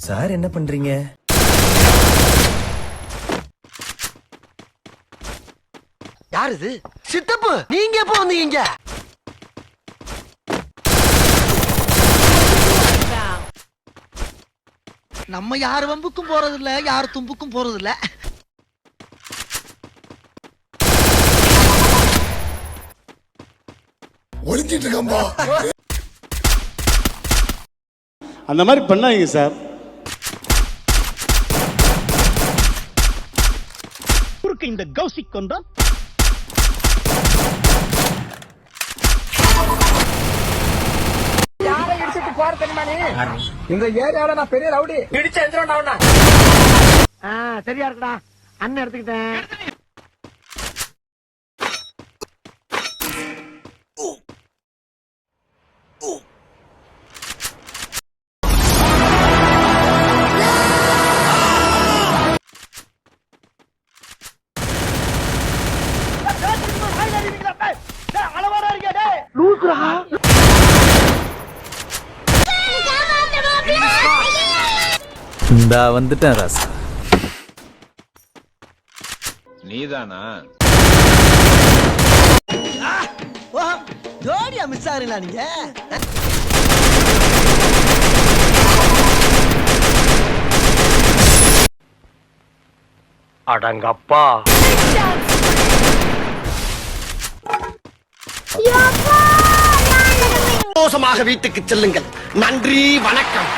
Sir என்ன பண்றீங்க? யார் இது? சித்தப்பு, நீங்க எப்போ வந்தீங்க? நம்ம யார் வம்புக்கும் போறது இல்ல, யார் தும்புக்கும் போறது இல்ல. ஒளிஞ்சிட்டு இருக்கம்பா. அந்த மாதிரி பண்ணாதீங்க சார். இந்த கௌசிக் கொண்டா இந்த ஏரியால நான் பெரிய ரவுடி. சரியா இருக்குடா, அண்ணன் எடுத்துக்கிட்டேன். இந்தா வந்துட்டேன் ராசா. நீதானா? ஜோடியா மிஸ் ஆறீங்களா நீங்க? அடங்கப்பா. சந்தோஷமாக வீட்டுக்கு செல்லுங்கள். நன்றி, வணக்கம்.